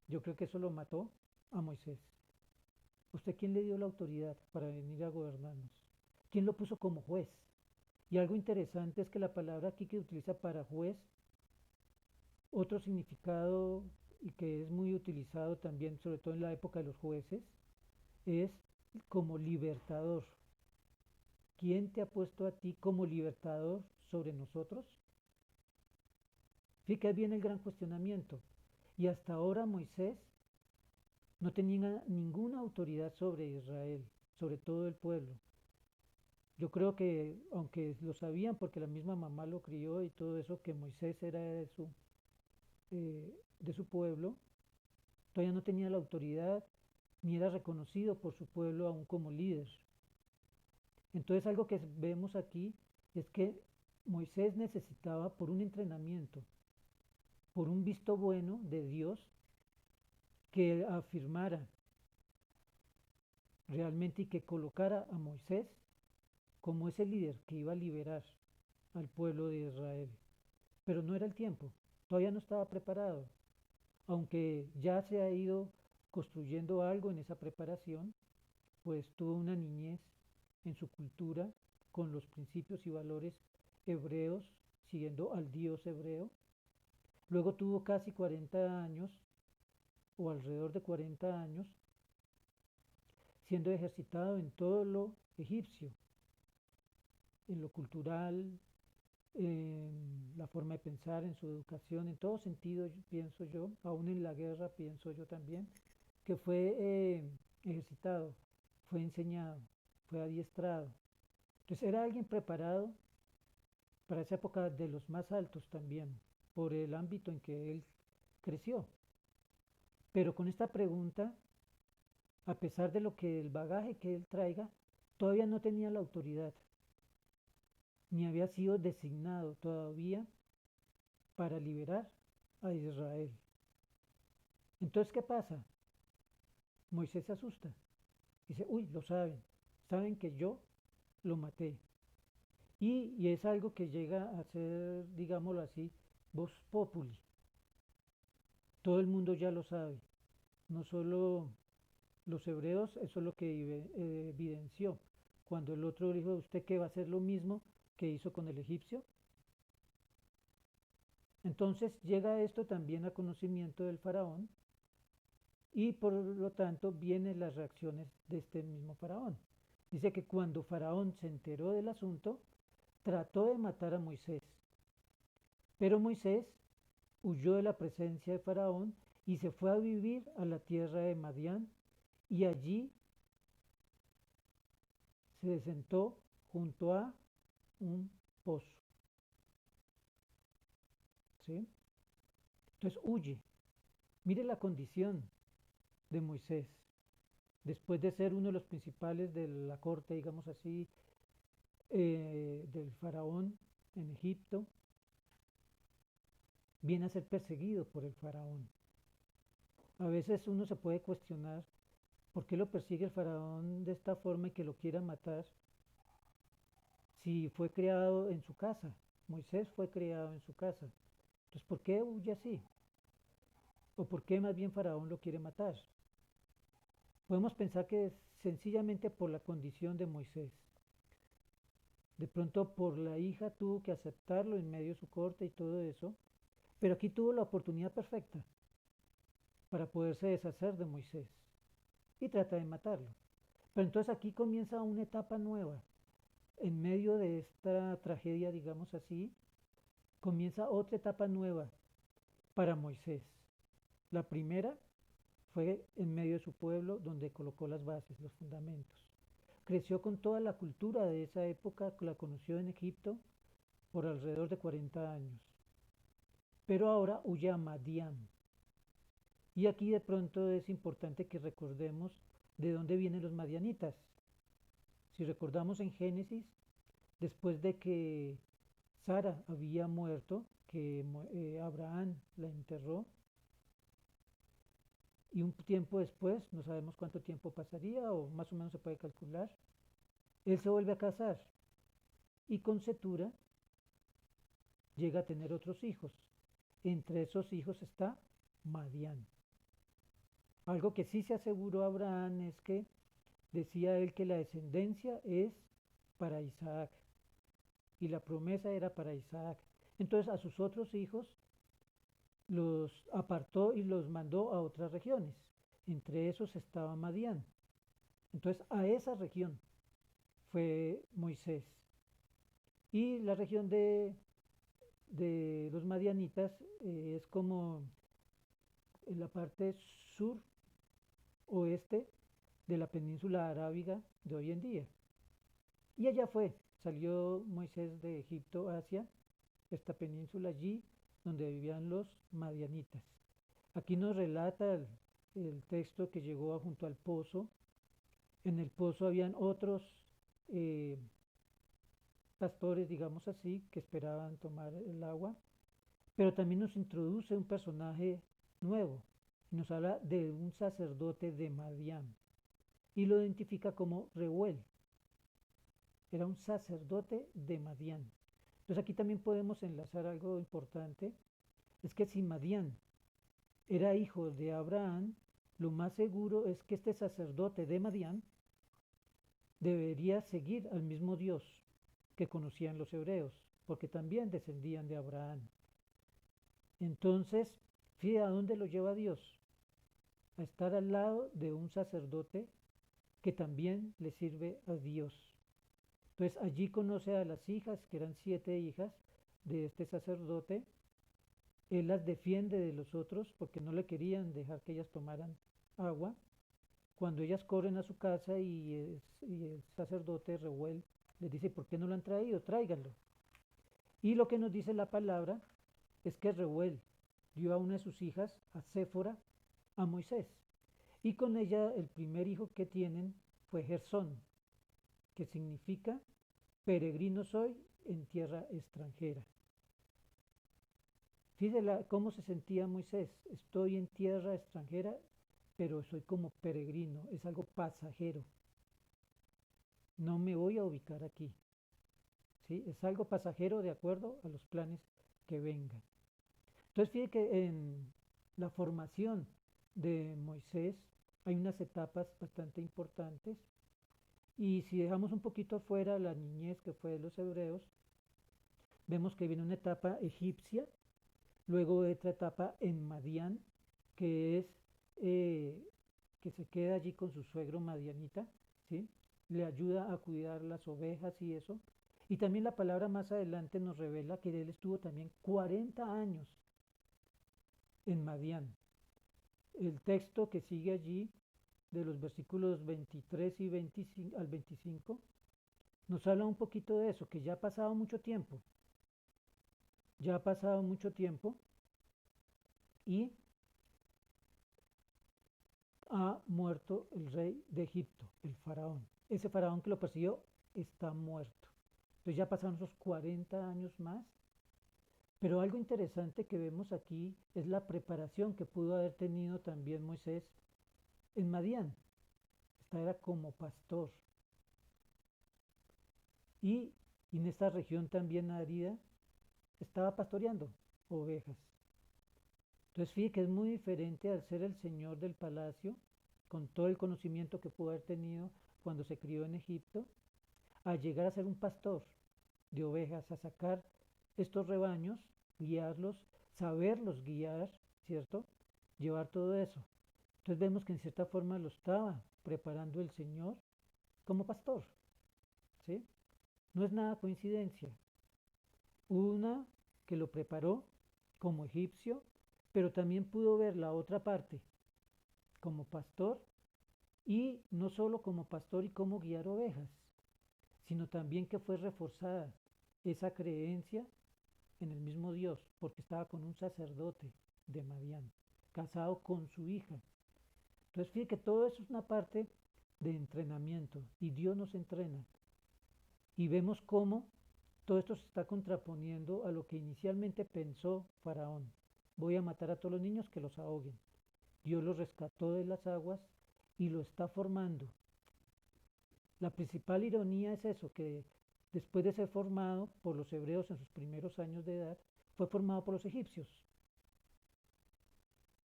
Yo creo que eso lo mató a Moisés. ¿Usted quién le dio la autoridad para venir a gobernarnos? ¿Quién lo puso como juez? Y algo interesante es que la palabra aquí que utiliza para juez, otro significado y que es muy utilizado también, sobre todo en la época de los jueces, es como libertador. ¿Quién te ha puesto a ti como libertador sobre nosotros? Fíjate, ahí viene el gran cuestionamiento. Y hasta ahora Moisés no tenía ninguna autoridad sobre Israel, sobre todo el pueblo. Yo creo que, aunque lo sabían porque la misma mamá lo crió y todo eso, que Moisés era de su pueblo, todavía no tenía la autoridad ni era reconocido por su pueblo aún como líder. Entonces algo que vemos aquí es que Moisés necesitaba por un entrenamiento, por un visto bueno de Dios que afirmara realmente y que colocara a Moisés como ese líder que iba a liberar al pueblo de Israel. Pero no era el tiempo, todavía no estaba preparado, aunque ya se ha ido construyendo algo en esa preparación, pues tuvo una niñez en su cultura con los principios y valores hebreos, siguiendo al Dios hebreo. Luego tuvo casi 40 años o alrededor de 40 años siendo ejercitado en todo lo egipcio, en lo cultural, en la forma de pensar, en su educación, en todo sentido, pienso yo, aún en la guerra, pienso yo también, que fue ejercitado, fue enseñado, fue adiestrado. Entonces era alguien preparado para esa época de los más altos también, por el ámbito en que él creció. Pero con esta pregunta, a pesar de lo que el bagaje que él traiga, todavía no tenía la autoridad, ni había sido designado todavía para liberar a Israel. Entonces, ¿qué pasa? Moisés se asusta. Dice, uy, lo saben, saben que yo lo maté. Y es algo que llega a ser, digámoslo así, vox populi. Todo el mundo ya lo sabe. No solo los hebreos, eso es lo que evidenció. Cuando el otro dijo, ¿usted qué va a hacer lo mismo que hizo con el egipcio? Entonces llega esto también a conocimiento del faraón y por lo tanto vienen las reacciones de este mismo faraón. Dice que cuando faraón se enteró del asunto, trató de matar a Moisés, pero Moisés huyó de la presencia de faraón y se fue a vivir a la tierra de Madián y allí se sentó junto a un pozo. ¿Sí? Entonces huye. Mire la condición de Moisés. Después de ser uno de los principales de la corte, digamos así, del faraón en Egipto, viene a ser perseguido por el faraón. A veces uno se puede cuestionar por qué lo persigue el faraón de esta forma y que lo quiera matar si fue creado en su casa. Moisés fue creado en su casa. Entonces, ¿por qué huye así? ¿O por qué más bien faraón lo quiere matar? Podemos pensar que es sencillamente por la condición de Moisés. De pronto por la hija tuvo que aceptarlo en medio de su corte y todo eso, pero aquí tuvo la oportunidad perfecta para poderse deshacer de Moisés y trata de matarlo. Pero entonces aquí comienza una etapa nueva. En medio de esta tragedia, digamos así, comienza otra etapa nueva para Moisés. La primera fue en medio de su pueblo donde colocó las bases, los fundamentos. Creció con toda la cultura de esa época, la conoció en Egipto por alrededor de 40 años. Pero ahora huye a Madián. Y aquí de pronto es importante que recordemos de dónde vienen los madianitas. Si recordamos en Génesis, después de que Sara había muerto, que Abraham la enterró, y un tiempo después, no sabemos cuánto tiempo pasaría, o más o menos se puede calcular, él se vuelve a casar y con Cetura llega a tener otros hijos. Entre esos hijos está Madián. Algo que sí se aseguró Abraham es que decía él que la descendencia es para Isaac y la promesa era para Isaac. Entonces a sus otros hijos los apartó y los mandó a otras regiones. Entre esos estaba Madián. Entonces a esa región fue Moisés. Y la región de los madianitas es como en la parte sur oeste de la península arábiga de hoy en día. Y allá fue, salió Moisés de Egipto hacia esta península allí donde vivían los madianitas. Aquí nos relata el texto que llegó junto al pozo. En el pozo habían otros eh, pastores, digamos así, que esperaban tomar el agua, pero también nos introduce un personaje nuevo y nos habla de un sacerdote de Madián y lo identifica como Reuel. Era un sacerdote de Madián. Entonces aquí también podemos enlazar algo importante, es que si Madián era hijo de Abraham, lo más seguro es que este sacerdote de Madián debería seguir al mismo Dios que conocían los hebreos, porque también descendían de Abraham. Entonces, fíjate a dónde lo lleva Dios, a estar al lado de un sacerdote que también le sirve a Dios. Entonces allí conoce a las hijas, que eran 7 hijas de este sacerdote. Él las defiende de los otros porque no le querían dejar que ellas tomaran agua. Cuando ellas corren a su casa y el sacerdote Reuel les dice, ¿por qué no lo han traído? Tráiganlo. Y lo que nos dice la palabra es que Reuel dio a una de sus hijas, a Séfora, a Moisés. Y con ella el primer hijo que tienen fue Gersón, que significa peregrino soy en tierra extranjera. Fíjese cómo se sentía Moisés, estoy en tierra extranjera, pero soy como peregrino, es algo pasajero. No me voy a ubicar aquí, ¿sí? Es algo pasajero de acuerdo a los planes que vengan. Entonces, fíjate que en la formación de Moisés hay unas etapas bastante importantes y si dejamos un poquito afuera la niñez que fue de los hebreos, vemos que viene una etapa egipcia, luego otra etapa en Madián, que es eh, que se queda allí con su suegro madianita, ¿sí? Le ayuda a cuidar las ovejas y eso. Y también la palabra más adelante nos revela que él estuvo también 40 años en Madián. El texto que sigue allí, de los versículos 23 y 25 al 25, nos habla un poquito de eso, que ya ha pasado mucho tiempo, ya ha pasado mucho tiempo y ha muerto el rey de Egipto, el faraón. Ese faraón que lo persiguió está muerto. Entonces ya pasaron esos 40 años más. Pero algo interesante que vemos aquí es la preparación que pudo haber tenido también Moisés en Madián. Esta era como pastor. Y en esta región también árida estaba pastoreando ovejas. Entonces fíjate que es muy diferente al ser el señor del palacio, con todo el conocimiento que pudo haber tenido cuando se crió en Egipto, a llegar a ser un pastor de ovejas, a sacar estos rebaños, guiarlos, saberlos guiar, ¿cierto? Llevar todo eso. Entonces vemos que en cierta forma lo estaba preparando el Señor como pastor, ¿sí? No es nada coincidencia. Una que lo preparó como egipcio, pero también pudo ver la otra parte como pastor y no solo como pastor y cómo guiar ovejas, sino también que fue reforzada esa creencia en el mismo Dios, porque estaba con un sacerdote de Madián, casado con su hija. Entonces, fíjate que todo eso es una parte de entrenamiento y Dios nos entrena. Y vemos cómo todo esto se está contraponiendo a lo que inicialmente pensó Faraón. Voy a matar a todos los niños que los ahoguen. Dios los rescató de las aguas y lo está formando. La principal ironía es eso, que después de ser formado por los hebreos en sus primeros años de edad, fue formado por los egipcios.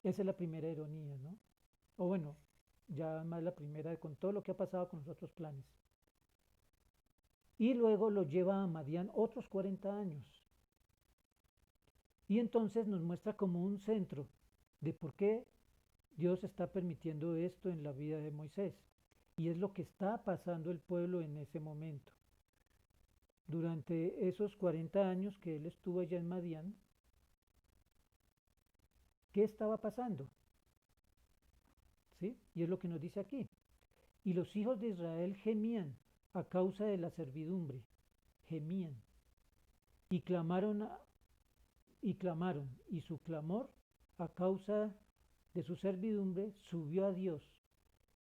Esa es la primera ironía, ¿no? O bueno, ya más la primera con todo lo que ha pasado con los otros planes. Y luego lo lleva a Madián otros 40 años. Y entonces nos muestra como un centro de por qué Dios está permitiendo esto en la vida de Moisés. Y es lo que está pasando el pueblo en ese momento. Durante esos 40 años que él estuvo allá en Madián, ¿qué estaba pasando? ¿Sí? Y es lo que nos dice aquí. Y los hijos de Israel gemían a causa de la servidumbre, gemían, y clamaron, y su clamor a causa de su servidumbre subió a Dios,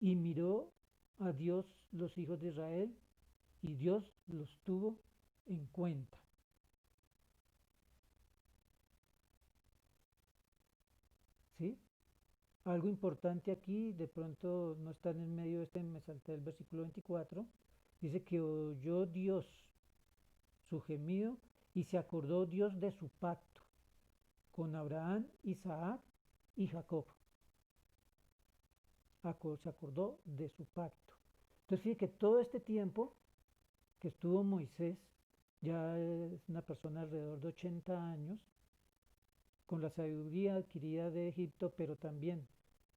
y miró a Dios los hijos de Israel, y Dios los tuvo en cuenta. ¿Sí? Algo importante aquí, de pronto no está en el medio de este, me salté el versículo 24, dice que oyó Dios su gemido y se acordó Dios de su pacto con Abraham, Isaac y Jacob. Se acordó de su pacto. Entonces fíjate que todo este tiempo que estuvo Moisés, ya es una persona alrededor de 80 años, con la sabiduría adquirida de Egipto, pero también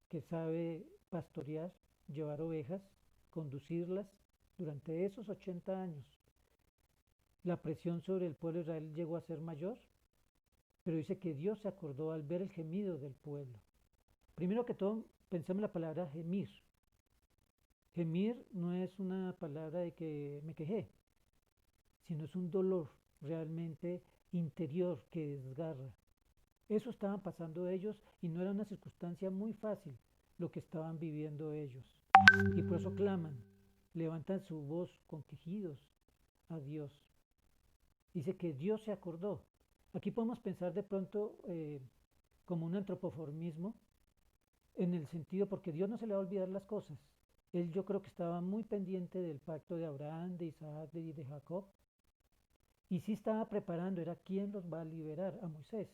que sabe pastorear, llevar ovejas, conducirlas durante esos 80 años. La presión sobre el pueblo de Israel llegó a ser mayor, pero dice que Dios se acordó al ver el gemido del pueblo. Primero que todo, pensemos en la palabra gemir. Gemir no es una palabra de que me quejé, sino es un dolor realmente interior que desgarra. Eso estaban pasando ellos y no era una circunstancia muy fácil lo que estaban viviendo ellos. Y por eso claman, levantan su voz con quejidos a Dios. Dice que Dios se acordó. Aquí podemos pensar de pronto como un antropoformismo, en el sentido, porque Dios no se le va a olvidar las cosas. Él yo creo que estaba muy pendiente del pacto de Abraham, de Isaac y de Jacob, y sí estaba preparando, era quién los va a liberar, a Moisés.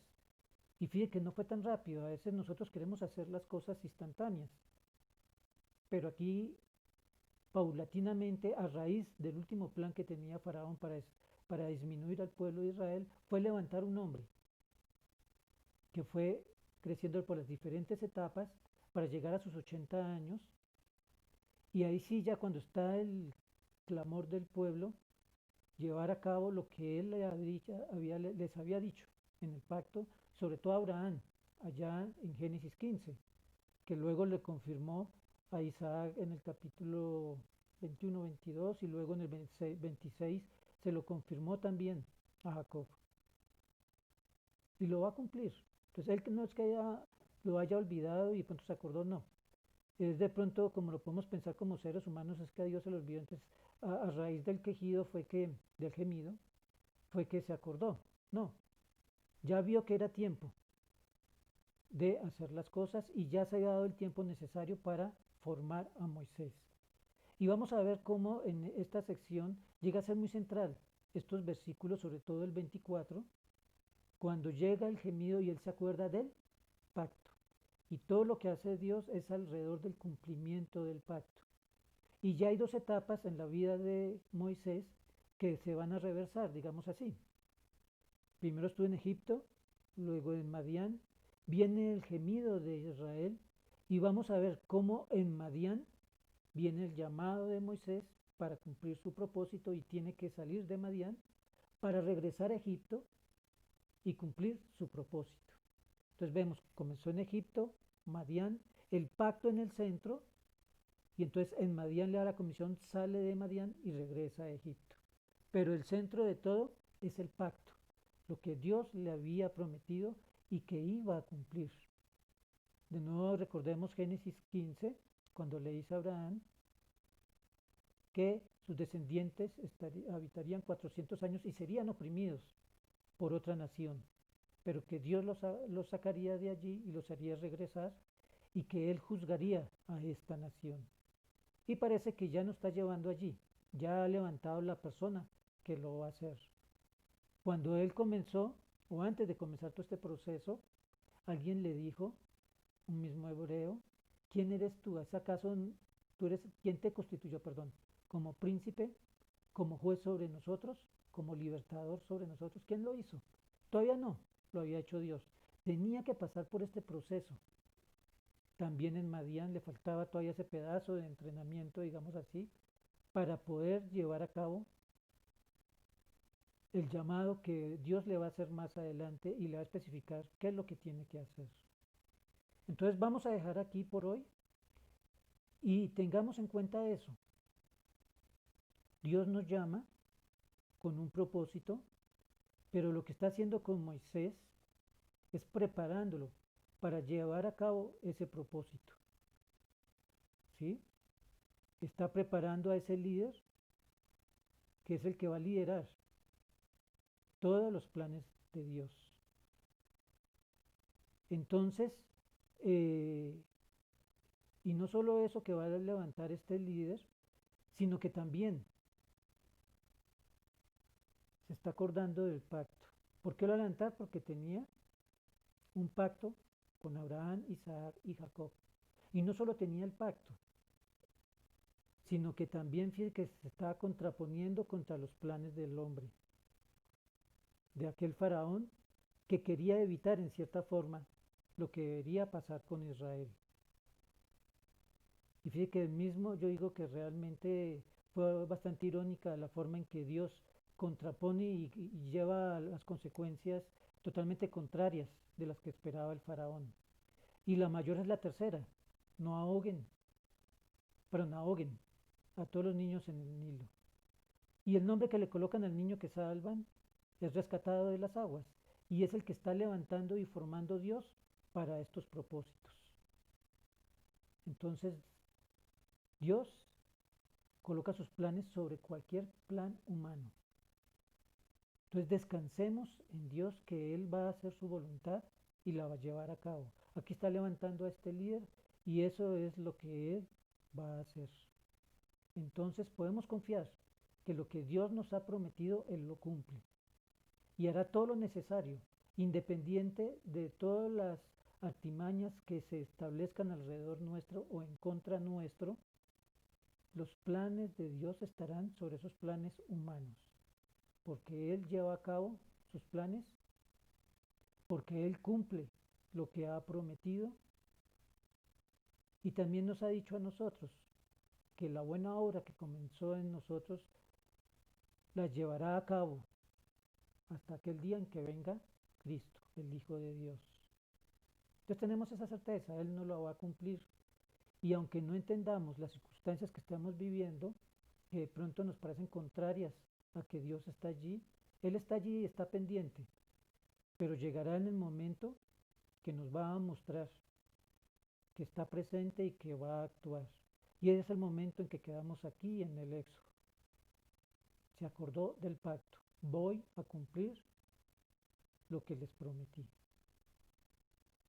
Y fíjate que no fue tan rápido, a veces nosotros queremos hacer las cosas instantáneas, pero aquí paulatinamente, a raíz del último plan que tenía Faraón para disminuir al pueblo de Israel, fue levantar un hombre que fue creciendo por las diferentes etapas para llegar a sus 80 años. Y ahí sí, ya cuando está el clamor del pueblo, llevar a cabo lo que él les había dicho en el pacto, sobre todo a Abraham, allá en Génesis 15, que luego le confirmó a Isaac en el capítulo 21-22 y luego en el 26 se lo confirmó también a Jacob. Y lo va a cumplir. Entonces él no es que lo haya olvidado y de pronto se acordó, no. Es de pronto, como lo podemos pensar como seres humanos, es que a Dios se le olvidó. Entonces, a raíz del quejido del gemido, fue que se acordó. No, ya vio que era tiempo de hacer las cosas y ya se había dado el tiempo necesario para formar a Moisés. Y vamos a ver cómo en esta sección llega a ser muy central estos versículos, sobre todo el 24, cuando llega el gemido y él se acuerda del pacto. Y todo lo que hace Dios es alrededor del cumplimiento del pacto. Y ya hay dos etapas en la vida de Moisés que se van a reversar, digamos así. Primero estuvo en Egipto, luego en Madián, viene el gemido de Israel y vamos a ver cómo en Madián viene el llamado de Moisés para cumplir su propósito y tiene que salir de Madián para regresar a Egipto y cumplir su propósito. Entonces vemos, comenzó en Egipto, Madián, el pacto en el centro, y entonces en Madián le da la comisión, sale de Madián y regresa a Egipto. Pero el centro de todo es el pacto, lo que Dios le había prometido y que iba a cumplir. De nuevo recordemos Génesis 15, cuando le dice a Abraham que sus descendientes habitarían 400 años y serían oprimidos por otra nación, pero que Dios los sacaría de allí y los haría regresar y que Él juzgaría a esta nación. Y parece que ya no está llevando allí, ya ha levantado la persona que lo va a hacer. Cuando él comenzó, o antes de comenzar todo este proceso, alguien le dijo, un mismo hebreo, ¿quién eres tú? ¿Es acaso tú eres quién te constituyó, perdón, como príncipe, como juez sobre nosotros, como libertador sobre nosotros? ¿Quién lo hizo? Todavía no, lo había hecho Dios. Tenía que pasar por este proceso. También en Madián le faltaba todavía ese pedazo de entrenamiento, digamos así, para poder llevar a cabo el llamado que Dios le va a hacer más adelante y le va a especificar qué es lo que tiene que hacer. Entonces vamos a dejar aquí por hoy y tengamos en cuenta eso. Dios nos llama con un propósito, pero lo que está haciendo con Moisés es preparándolo para llevar a cabo ese propósito. ¿Sí? Está preparando a ese líder que es el que va a liderar todos los planes de Dios. Entonces, y no solo eso que va a levantar este líder, sino que también se está acordando del pacto. ¿Por qué lo va a levantar? Porque tenía un pacto con Abraham, Isaac y Jacob. Y no solo tenía el pacto, sino que también que se estaba contraponiendo contra los planes del hombre, de aquel faraón que quería evitar en cierta forma lo que debería pasar con Israel. Y fíjate que el mismo, yo digo que realmente fue bastante irónica la forma en que Dios contrapone y lleva a las consecuencias totalmente contrarias de las que esperaba el faraón. Y la mayor es la tercera, no ahoguen, pero no ahoguen a todos los niños en el Nilo. Y el nombre que le colocan al niño que salvan es rescatado de las aguas y es el que está levantando y formando Dios para estos propósitos. Entonces, Dios coloca sus planes sobre cualquier plan humano. Entonces descansemos en Dios que Él va a hacer su voluntad y la va a llevar a cabo. Aquí está levantando a este líder Y eso es lo que Él va a hacer. Entonces podemos confiar que lo que Dios nos ha prometido, Él lo cumple. Y hará todo lo necesario, independiente de todas las artimañas que se establezcan alrededor nuestro o en contra nuestro. Los planes de Dios estarán sobre esos planes humanos, porque Él lleva a cabo sus planes, porque Él cumple lo que ha prometido y también nos ha dicho a nosotros que la buena obra que comenzó en nosotros la llevará a cabo hasta aquel día en que venga Cristo, el Hijo de Dios. Entonces tenemos esa certeza, Él no lo va a cumplir. Y aunque no entendamos las circunstancias que estamos viviendo, que de pronto nos parecen contrarias a que Dios está allí, Él está allí y está pendiente, pero llegará en el momento que nos va a mostrar que está presente y que va a actuar. Y ese es el momento en que quedamos aquí en el Éxodo. Se acordó del pacto. Voy a cumplir lo que les prometí.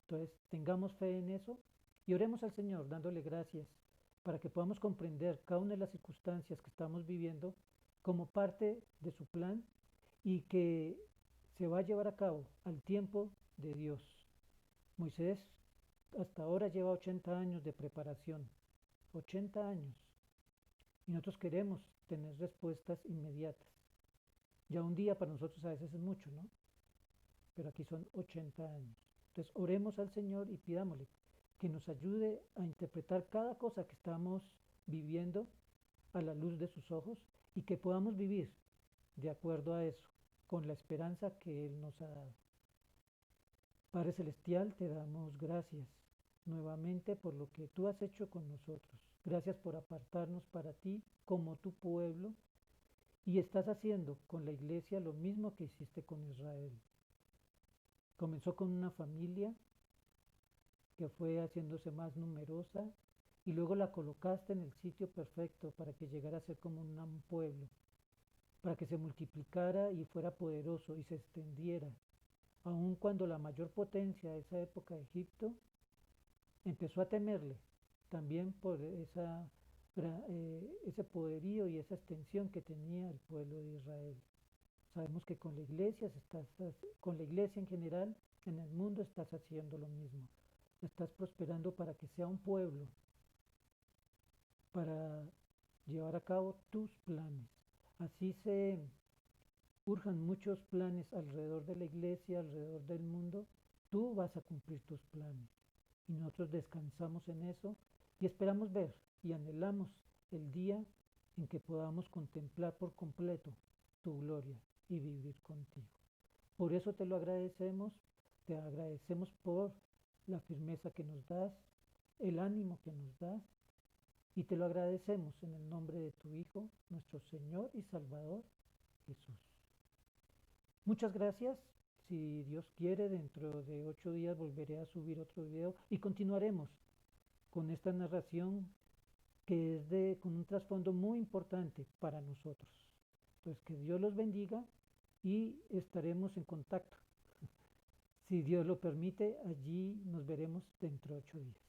Entonces, tengamos fe en eso y oremos al Señor dándole gracias para que podamos comprender cada una de las circunstancias que estamos viviendo como parte de su plan y que se va a llevar a cabo al tiempo de Dios. Moisés hasta ahora lleva 80 años de preparación, 80 años, y nosotros queremos tener respuestas inmediatas. Ya un día para nosotros a veces es mucho, ¿no? Pero aquí son 80 años. Entonces oremos al Señor y pidámosle que nos ayude a interpretar cada cosa que estamos viviendo a la luz de sus ojos y que podamos vivir de acuerdo a eso, con la esperanza que Él nos ha dado. Padre Celestial, te damos gracias nuevamente por lo que tú has hecho con nosotros. Gracias por apartarnos para ti como tu pueblo y estás haciendo con la iglesia lo mismo que hiciste con Israel. Comenzó con una familia que fue haciéndose más numerosa y luego la colocaste en el sitio perfecto para que llegara a ser como un pueblo, para que se multiplicara y fuera poderoso y se extendiera, aun cuando la mayor potencia de esa época de Egipto empezó a temerle, también por ese poderío y esa extensión que tenía el pueblo de Israel. Sabemos que con la iglesia, con la iglesia en general, en el mundo estás haciendo lo mismo. Estás prosperando para que sea un pueblo, para llevar a cabo tus planes. Así se urjan muchos planes alrededor de la iglesia, alrededor del mundo. Tú vas a cumplir tus planes. Y nosotros descansamos en eso y esperamos ver y anhelamos el día en que podamos contemplar por completo tu gloria y vivir contigo. Por eso te agradecemos por la firmeza que nos das, el ánimo que nos das, y te lo agradecemos en el nombre de tu Hijo, nuestro Señor y Salvador, Jesús. Muchas gracias. Si Dios quiere, dentro de 8 días volveré a subir otro video y continuaremos con esta narración que es con un trasfondo muy importante para nosotros. Entonces, que Dios los bendiga y estaremos en contacto. Si Dios lo permite, allí nos veremos dentro de 8 días.